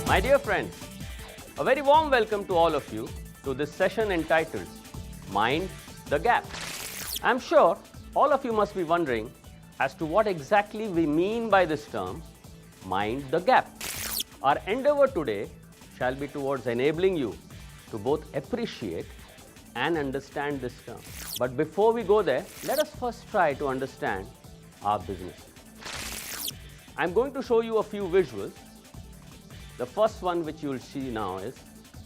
My dear friends, a very warm welcome to all of you to this session entitled Mind the Gap. I'm sure all of you must be wondering as to what exactly we mean by this term, mind the gap. Our endeavor today shall be towards enabling you to both appreciate and understand this term. But before we go there, let us first try to understand our business. I'm going to show you a few visuals. The first one which you will see now is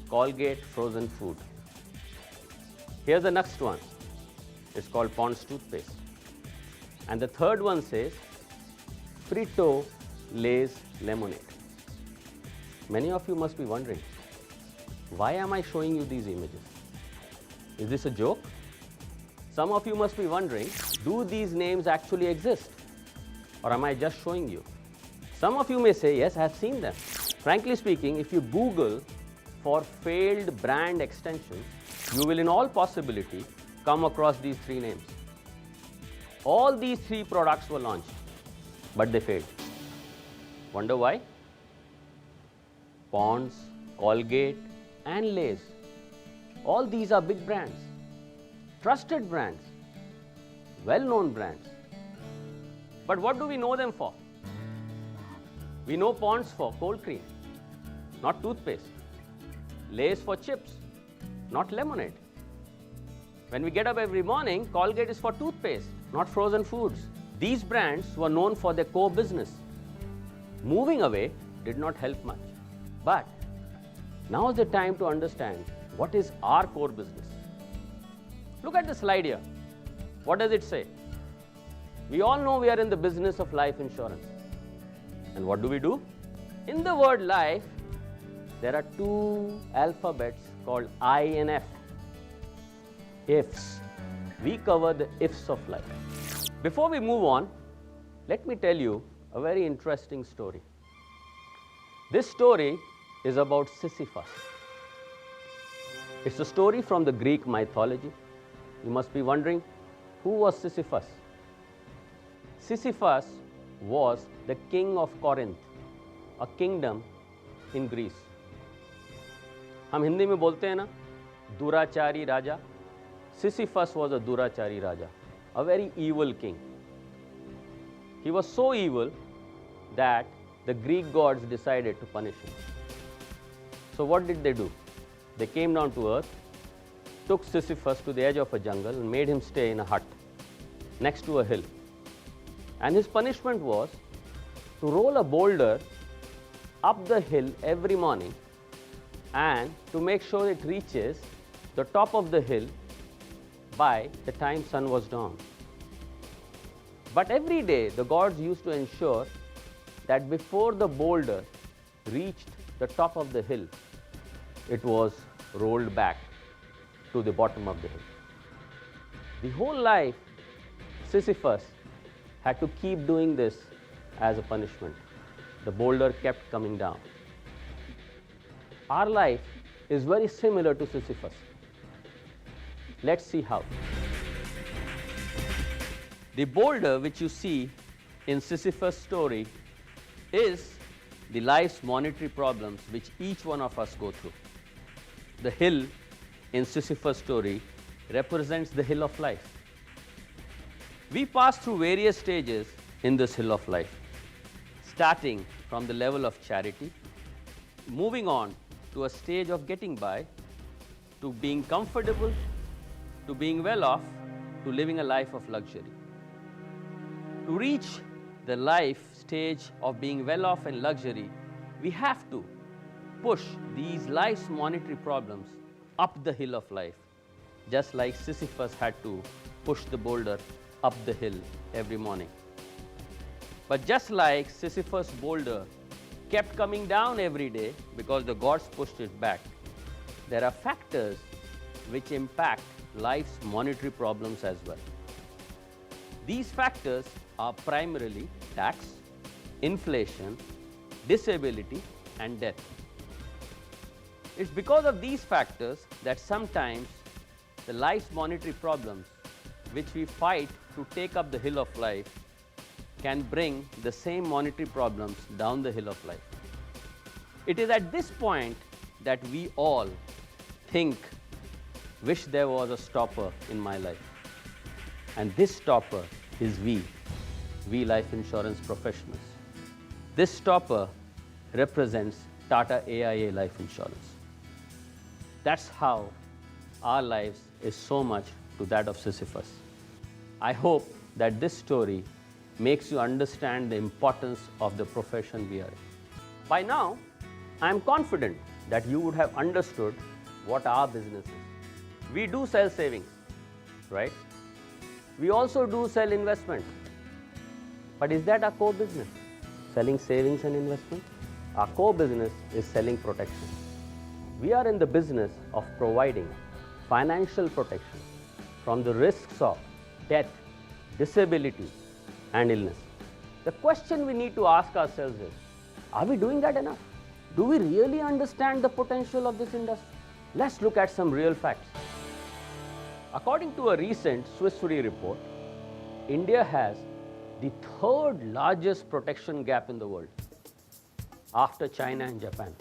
Colgate frozen food. Here's the next one. It's called Pond's toothpaste. And the third one says Frito Lay's lemonade. Many of you must be wondering, why am I showing you these images? Is this a joke? Some of you must be wondering, do these names actually exist? Or am I just showing you? Some of you may say, yes, I have seen them. Frankly speaking, if you Google for failed brand extensions, you will in all possibility come across these three names. All these three products were launched, but they failed. Wonder why? Pond's, Colgate and Lay's. All these are big brands, trusted brands, well-known brands. But what do we know them for? We know Pond's for cold cream, not toothpaste. Lay's for chips, not lemonade. When we get up every morning, Colgate is for toothpaste, not frozen foods. These brands were known for their core business. Moving away did not help much. But now is the time to understand what is our core business. Look at the slide here. What does it say? We all know we are in the business of life insurance. And what do? In the word life, there are two alphabets called I and F. Ifs. We cover the ifs of life. Before we move on, let me tell you a very interesting story. This story is about Sisyphus. It's a story from the Greek mythology. You must be wondering, who was Sisyphus? Sisyphus was the king of Corinth, a kingdom in Greece. हम हिंदी में बोलते हैं ना, दुराचारी राजा. Sisyphus was a durachari raja, a very evil king. He was so evil that the Greek gods decided to punish him. So what did they do? They came down to earth, took Sisyphus to the edge of a jungle and made him stay in a hut next to a hill. And his punishment was to roll a boulder up the hill every morning and to make sure it reaches the top of the hill by the time sun was down. But every day the gods used to ensure that before the boulder reached the top of the hill, it was rolled back to the bottom of the hill. The whole life, Sisyphus had to keep doing this as a punishment. The boulder kept coming down. Our life is very similar to Sisyphus. Let's see how. The boulder which you see in Sisyphus' story is the life's monetary problems which each one of us go through. The hill in Sisyphus' story represents the hill of life. We pass through various stages in this hill of life, starting from the level of charity, moving on to a stage of getting by, to being comfortable, to being well off, to living a life of luxury. To reach the life stage of being well off and luxury, we have to push these life's monetary problems up the hill of life, just like Sisyphus had to push the boulder up the hill every morning. But just like Sisyphus' boulder kept coming down every day because the gods pushed it back, there are factors which impact life's monetary problems as well. These factors are primarily tax, inflation, disability, and death. It's because of these factors that sometimes the life's monetary problems which we fight to take up the hill of life can bring the same monetary problems down the hill of life. It is at this point that we all think, wish there was a stopper in my life. And this stopper is we life insurance professionals. This stopper represents Tata AIA Life Insurance. That's how our lives is so much to that of Sisyphus. I hope that this story makes you understand the importance of the profession we are in. By now, I am confident that you would have understood what our business is. We do sell savings, right? We also do sell investment. But is that our core business? Selling savings and investment? Our core business is selling protection. We are in the business of providing financial protection from the risks of death, disability, and illness. The question we need to ask ourselves is, are we doing that enough? Do we really understand the potential of this industry? Let's look at some real facts. According to a recent Swiss Re report, India has the third largest protection gap in the world after China and Japan.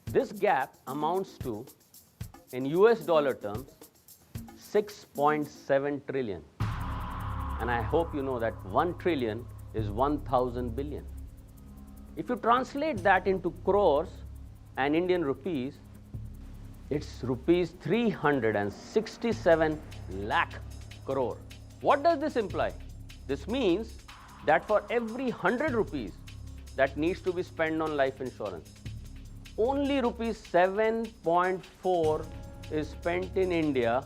This gap amounts to, in US dollar terms, 6.7 trillion. And I hope you know that 1 trillion is 1,000 billion. If you translate that into crores and Indian rupees, it's rupees 367 lakh crore. What does this imply? This means that for every 100 rupees that needs to be spent on life insurance, only rupees 7.4 is spent in India,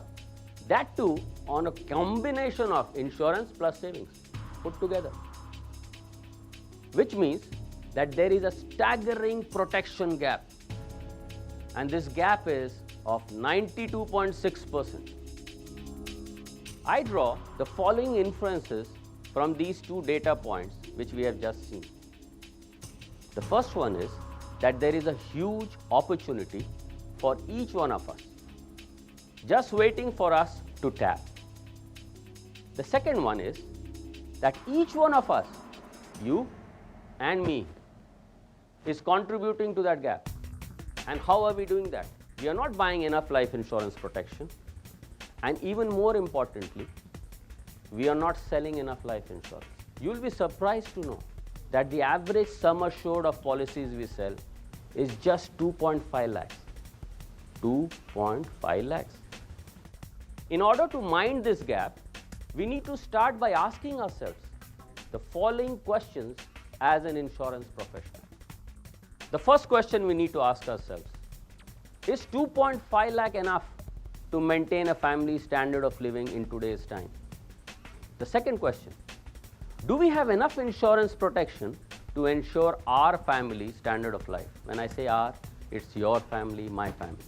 that too on a combination of insurance plus savings put together. Which means that there is a staggering protection gap, and this gap is of 92.6%. I draw the following inferences from these two data points which we have just seen. The first one is that there is a huge opportunity for each one of us, just waiting for us to tap. The second one is that each one of us, you and me, is contributing to that gap. And how are we doing that? We are not buying enough life insurance protection, and even more importantly, we are not selling enough life insurance. You will be surprised to know that the average sum assured of policies we sell is just 2.5 lakhs. 2.5 lakhs. In order to mind this gap, we need to start by asking ourselves the following questions as an insurance professional. The first question we need to ask ourselves, is 2.5 lakh enough to maintain a family standard of living in today's time? The second question, do we have enough insurance protection to ensure our family standard of life? When I say our, it's your family, my family.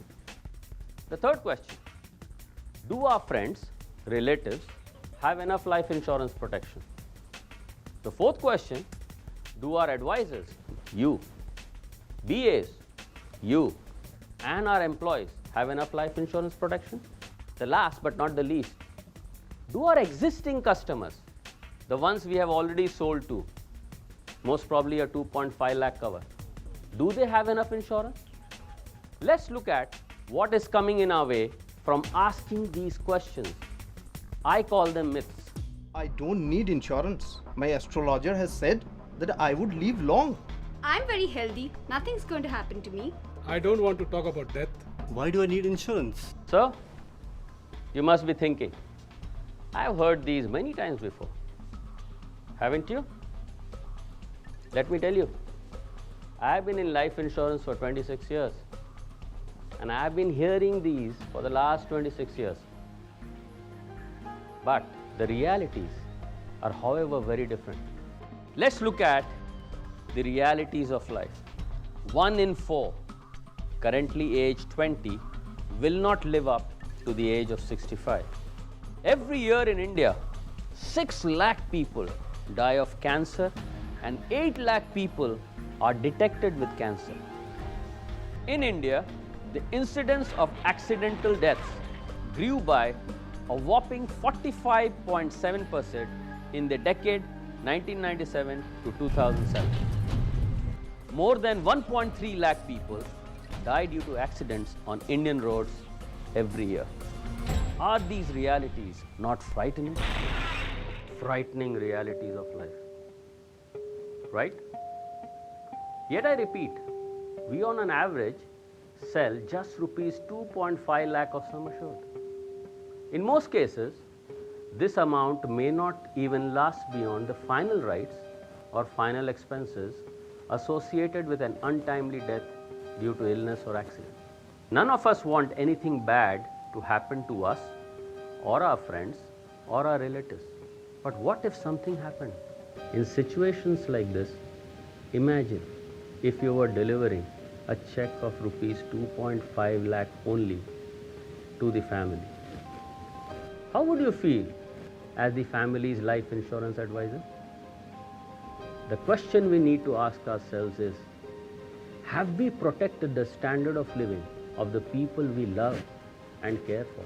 The third question, do our friends, relatives have enough life insurance protection? The fourth question, do our advisors, you, BAs, you, and our employees have enough life insurance protection? The last but not the least, do our existing customers, the ones we have already sold to, most probably a 2.5 lakh cover, do they have enough insurance? Let's look at what is coming in our way from asking these questions. I call them myths. I don't need insurance. My astrologer has said that I would live long. I'm very healthy. Nothing's going to happen to me. I don't want to talk about death. Why do I need insurance? So, you must be thinking, I've heard these many times before. Haven't you? Let me tell you, I've been in life insurance for 26 years. And I've been hearing these for the last 26 years. But the realities are, however, very different. Let's look at the realities of life. 1 in 4, currently age 20, will not live up to the age of 65. Every year in India, 6 lakh people die of cancer and 8 lakh people are detected with cancer. In India, the incidence of accidental deaths grew by a whopping 45.7% in the decade 1997 to 2007. more than 1.3 lakh people die due to accidents on Indian roads every year. Are these realities not frightening? Frightening realities of life. Right? Yet I repeat, we on an average sell just rupees 2.5 lakh of sum assured. In most cases, this amount may not even last beyond the final rights or final expenses associated with an untimely death due to illness or accident. None of us want anything bad to happen to us or our friends or our relatives. But what if something happened? In situations like this, imagine if you were delivering a check of rupees 2.5 lakh only to the family. How would you feel as the family's life insurance advisor? The question we need to ask ourselves is, have we protected the standard of living of the people we love and care for?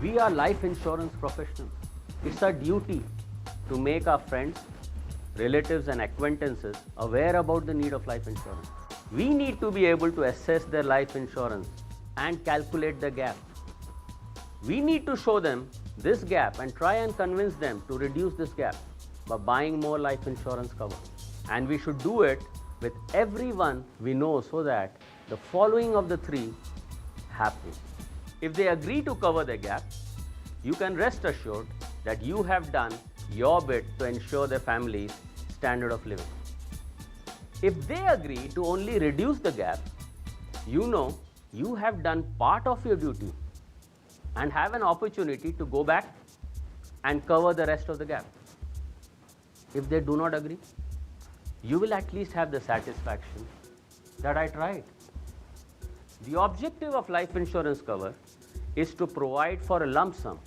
We are life insurance professionals. It's our duty to make our friends, relatives and acquaintances aware about the need of life insurance. We need to be able to assess their life insurance and calculate the gap. We need to show them this gap and try and convince them to reduce this gap by buying more life insurance cover. And we should do it with everyone we know so that the following of the three happens. If they agree to cover the gap, you can rest assured that you have done your bit to ensure their family's standard of living. If they agree to only reduce the gap, you know you have done part of your duty and have an opportunity to go back and cover the rest of the gap. If they do not agree, you will at least have the satisfaction that I tried. The objective of life insurance cover is to provide for a lump sum,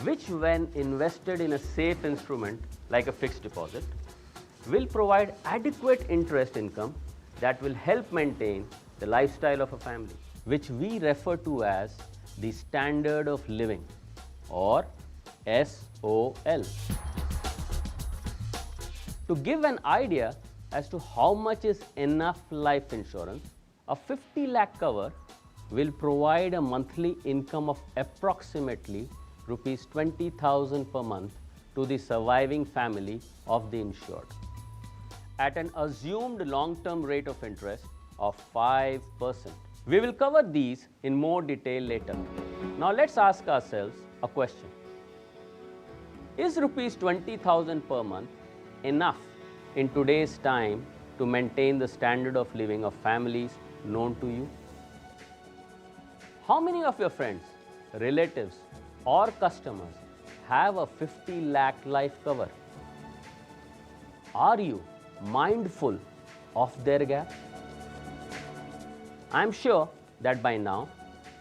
which when invested in a safe instrument like a fixed deposit, will provide adequate interest income that will help maintain the lifestyle of a family, which we refer to as the standard of living, or SOL. To give an idea as to how much is enough life insurance, a 50 lakh cover will provide a monthly income of approximately rupees 20,000 per month to the surviving family of the insured at an assumed long-term rate of interest of 5%. We will cover these in more detail later. Now let's ask ourselves a question. Is rupees 20,000 per month enough in today's time to maintain the standard of living of families known to you? How many of your friends, relatives or customers have a 50 lakh life cover? Are you mindful of their gap? I am sure that by now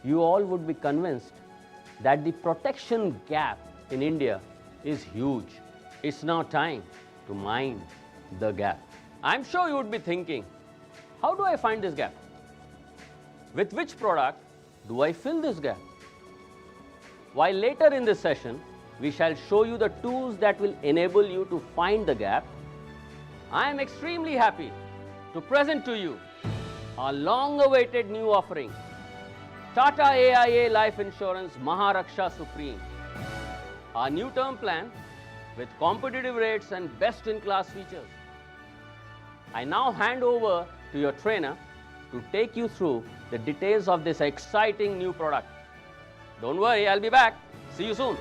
you all would be convinced that the protection gap in India is huge. It's now time to mind the gap. I'm sure you would be thinking, how do I find this gap? With which product do I fill this gap? While later in this session, we shall show you the tools that will enable you to find the gap, I am extremely happy to present to you our long-awaited new offering, Tata AIA Life Insurance Maharaksha Supreme. Our new term plan with competitive rates and best-in-class features. I now hand over to your trainer to take you through the details of this exciting new product. Don't worry, I'll be back. See you soon.